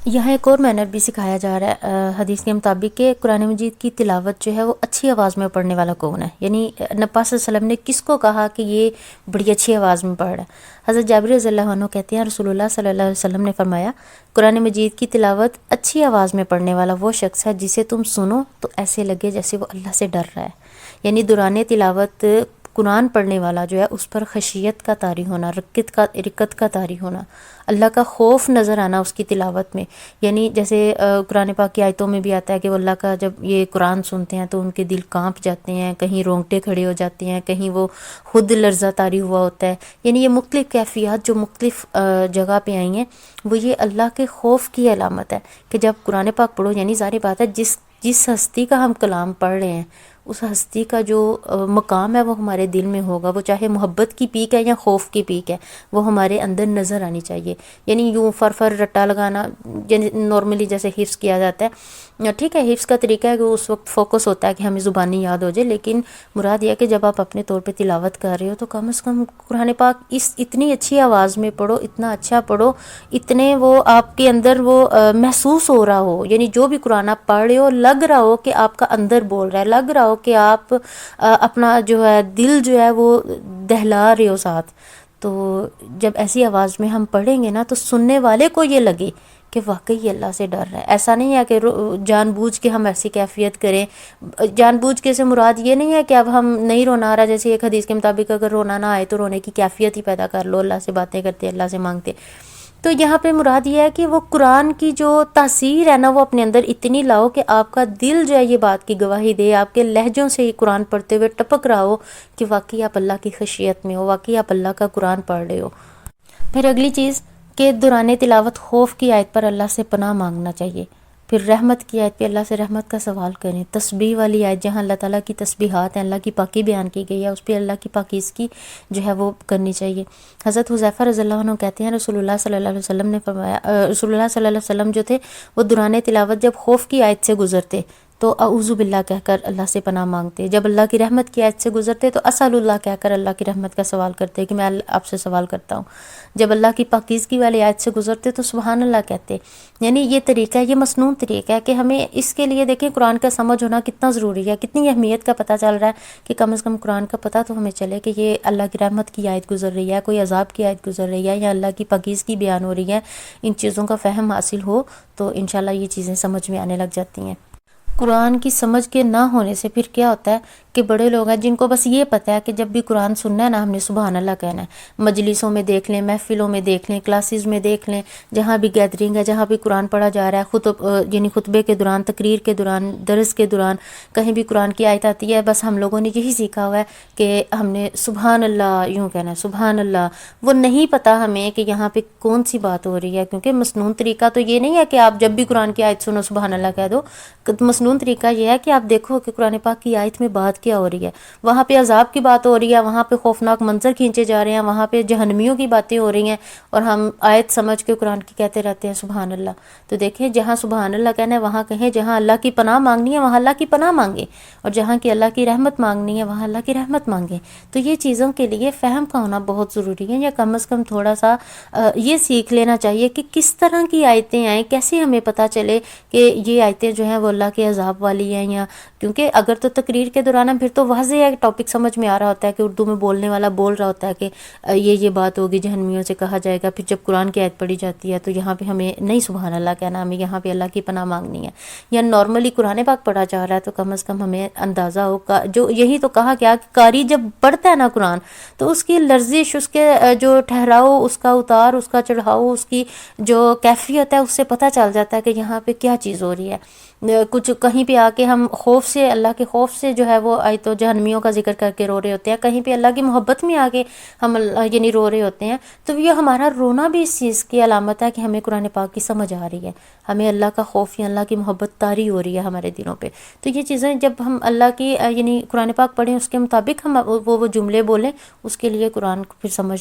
یہاں ایک اور مینر بھی سکھایا جا رہا ہے حدیث کے مطابق کہ قرآن مجید کی تلاوت جو ہے وہ اچھی آواز میں پڑھنے والا کون ہے، یعنی نبی پاک صلی اللہ علیہ وسلم نے کس کو کہا کہ یہ بڑی اچھی آواز میں پڑھ رہا ہے۔ حضرت جابر رضی اللہ عنہ کہتے ہیں رسول اللہ صلی اللہ علیہ وسلم نے فرمایا قرآن مجید کی تلاوت اچھی آواز میں پڑھنے والا وہ شخص ہے جسے تم سنو تو ایسے لگے جیسے وہ اللہ سے ڈر رہا ہے، یعنی دوران تلاوت قرآن پڑھنے والا جو ہے اس پر خشیت کا طاری ہونا، رقت کا طاری ہونا، اللہ کا خوف نظر آنا اس کی تلاوت میں، یعنی جیسے قرآن پاک کی آیتوں میں بھی آتا ہے کہ وہ اللہ کا جب یہ قرآن سنتے ہیں تو ان کے دل کانپ جاتے ہیں، کہیں رونگٹے کھڑے ہو جاتے ہیں، کہیں وہ خود لرزہ طاری ہوا ہوتا ہے، یعنی یہ مختلف کیفیات جو مختلف جگہ پہ آئی ہیں وہ یہ اللہ کے خوف کی علامت ہے کہ جب قرآن پاک پڑھو، یعنی ظاہر بات ہے جس ہستی کا ہم کلام پڑھ رہے ہیں اس ہستی کا جو مقام ہے وہ ہمارے دل میں ہوگا، وہ چاہے محبت کی پیک ہے یا خوف کی پیک ہے، وہ ہمارے اندر نظر آنی چاہیے، یعنی یوں فر رٹا لگانا یعنی نارملی جیسے حفظ کیا جاتا ہے، ٹھیک ہے حفظ کا طریقہ ہے کہ اس وقت فوکس ہوتا ہے کہ ہمیں زبانی یاد ہو جائے، لیکن مراد یہ ہے کہ جب آپ اپنے طور پہ تلاوت کر رہے ہو تو کم از کم قرآن پاک اتنی اچھی آواز میں پڑھو، اتنا اچھا پڑھو، اتنے وہ آپ کے اندر وہ محسوس ہو رہا ہو، یعنی جو بھی قرآن آپ پڑھ رہے ہو لگ رہا ہو کہ آپ کا اندر بول رہا ہے، لگ رہا ہو کہ آپ اپنا جو ہے دل جو ہے وہ دہلا رہے ہو ساتھ۔ تو جب ایسی آواز میں ہم پڑھیں گے نا تو سننے والے کو یہ لگے کہ واقعی اللہ سے ڈر رہا ہے، ایسا نہیں ہے کہ جان بوجھ کے ہم ایسی کیفیت کریں، جان بوجھ کے سے مراد یہ نہیں ہے کہ اب ہم نہیں رونا آ رہا، جیسے ایک حدیث کے مطابق اگر رونا نہ آئے تو رونے کی کیفیت ہی پیدا کر لو، اللہ سے باتیں کرتے اللہ سے مانگتے، تو یہاں پہ مراد یہ ہے کہ وہ قرآن کی جو تاثیر ہے نا وہ اپنے اندر اتنی لاؤ کہ آپ کا دل جو ہے یہ بات کی گواہی دے، آپ کے لہجوں سے ہی قرآن پڑھتے ہوئے ٹپک رہا ہو کہ واقعی آپ اللہ کی خشیت میں ہو، واقعی آپ اللہ کا قرآن پڑھ رہے ہو۔ پھر اگلی چیز کہ دوران تلاوت خوف کی آیت پر اللہ سے پناہ مانگنا چاہیے، پھر رحمت کی آیت پہ اللہ سے رحمت کا سوال کریں، تسبیح والی آیت جہاں اللہ تعالیٰ کی تسبیحات ہیں، اللہ کی پاکی بیان کی گئی ہے، اس پہ اللہ کی پاکیزگی جو ہے وہ کرنی چاہیے۔ حضرت حذیفہ رضی اللہ عنہ کہتے ہیں رسول اللہ صلی اللہ علیہ وسلم نے فرمایا، رسول اللہ صلی اللہ علیہ وسلم جو تھے وہ دوران تلاوت جب خوف کی آیت سے گزرتے تو اعوذ باللہ کہہ کر اللہ سے پناہ مانگتے، جب اللہ کی رحمت کی آیت سے گزرتے تو اسأل اللہ کہہ کر اللہ کی رحمت کا سوال کرتے کہ میں آپ سے سوال کرتا ہوں، جب اللہ کی پاکیزگی والی آیت سے گزرتے تو سبحان اللہ کہتے، یعنی یہ طریقہ ہے، یہ مصنون طریقہ ہے کہ ہمیں اس کے لیے دیکھیں قرآن کا سمجھ ہونا کتنا ضروری ہے، کتنی اہمیت کا پتہ چل رہا ہے کہ کم از کم قرآن کا پتہ تو ہمیں چلے کہ یہ اللہ کی رحمت کی آیت گزر رہی ہے، کوئی عذاب کی آیت گزر رہی ہے یا اللہ کی پاکیزگی بیان ہو رہی ہے، ان چیزوں کا فہم حاصل ہو تو انشاءاللہ یہ چیزیں سمجھ میں آنے لگ جاتی ہیں۔ قرآن کی سمجھ کے نہ ہونے سے پھر کیا ہوتا ہے کہ بڑے لوگ ہیں جن کو بس یہ پتہ ہے کہ جب بھی قرآن سننا ہے نا ہم نے سبحان اللہ کہنا ہے، مجلسوں میں دیکھ لیں، محفلوں میں دیکھ لیں، کلاسز میں دیکھ لیں، جہاں بھی گیدرنگ ہے، جہاں بھی قرآن پڑھا جا رہا ہے، یعنی خطبے کے دوران، تقریر کے دوران، درس کے دوران، کہیں بھی قرآن کی آیت آتی ہے بس ہم لوگوں نے یہی سیکھا ہوا ہے کہ ہم نے سبحان اللہ یوں کہنا ہے، سبحان اللہ، وہ نہیں پتہ ہمیں کہ یہاں پہ کون سی بات ہو رہی ہے، کیونکہ مصنون طریقہ تو یہ نہیں ہے کہ آپ جب بھی قرآن کی آیت سنو سبحان اللہ کہہ دو، مصنون طریقہ یہ ہے کہ آپ دیکھو کہ قرآن پاک کی آیت میں بات کیا ہو رہی ہے، وہاں پہ عذاب کی بات ہو رہی ہے، وہاں پہ خوفناک منظر کھینچے جا رہے ہیں، وہاں پہ جہنمیوں کی باتیں ہو رہی ہیں، اور ہم آیت سمجھ کے قرآن کی کہتے رہتے ہیں سبحان اللہ۔ تو دیکھیں جہاں سبحان اللہ کہنا ہے وہاں کہیں، جہاں اللہ کی پناہ مانگنی ہے وہاں اللہ کی پناہ مانگیں، اور جہاں کی اللہ کی رحمت مانگنی ہے وہاں اللہ کی رحمت مانگیں۔ تو یہ چیزوں کے لیے فہم کا ہونا بہت ضروری ہے، یا کم از کم تھوڑا سا یہ سیکھ لینا چاہیے کہ کس طرح کی آیتیں آئیں، کیسے ہمیں پتہ چلے کہ یہ آیتیں جو ہیں وہ اللہ کے عذاب والی ہیں، یا کیونکہ اگر تو تقریر کے دوران ہے پھر تو واضح ہے، ٹاپک سمجھ میں آ رہا ہوتا ہے کہ اردو میں بولنے والا بول رہا ہوتا ہے کہ یہ بات ہوگی، جہنمیوں سے کہا جائے گا، پھر جب قرآن کی آیت پڑھی جاتی ہے تو یہاں پہ ہمیں نہیں سبحان اللہ کہنا، ہمیں یہاں پہ اللہ کی پناہ مانگنی ہے، یا نارملی قرآن پاک پڑھا جا رہا ہے تو کم از کم ہمیں اندازہ ہو، جو یہی تو کہا گیا کہ قاری جب پڑھتا ہے نا قرآن تو اس کی لرزش، اس کے جو ٹھہراؤ، اس کا اتار، اس کا چڑھاؤ، اس کی جو کیفیت ہے اس سے پتہ چل جاتا ہے کہ یہاں پہ کیا چیز ہو رہی ہے۔ کچھ کہیں پہ آ کے ہم خوف سے، اللہ کے خوف سے جو ہے وہ آئی تو جہنمیوں کا ذکر کر کے رو رہے ہوتے ہیں، کہیں پہ اللہ کی محبت میں آ کے ہم یعنی رو رہے ہوتے ہیں، تو یہ ہمارا رونا بھی اس چیز کی علامت ہے کہ ہمیں قرآن پاک کی سمجھ آ رہی ہے، ہمیں اللہ کا خوف یا اللہ کی محبت طاری ہو رہی ہے ہمارے دلوں پہ۔ تو یہ چیزیں جب ہم اللہ کی یعنی قرآن پاک پڑھیں اس کے مطابق ہم وہ جملے بولیں، اس کے لیے قرآن کو پھر سمجھ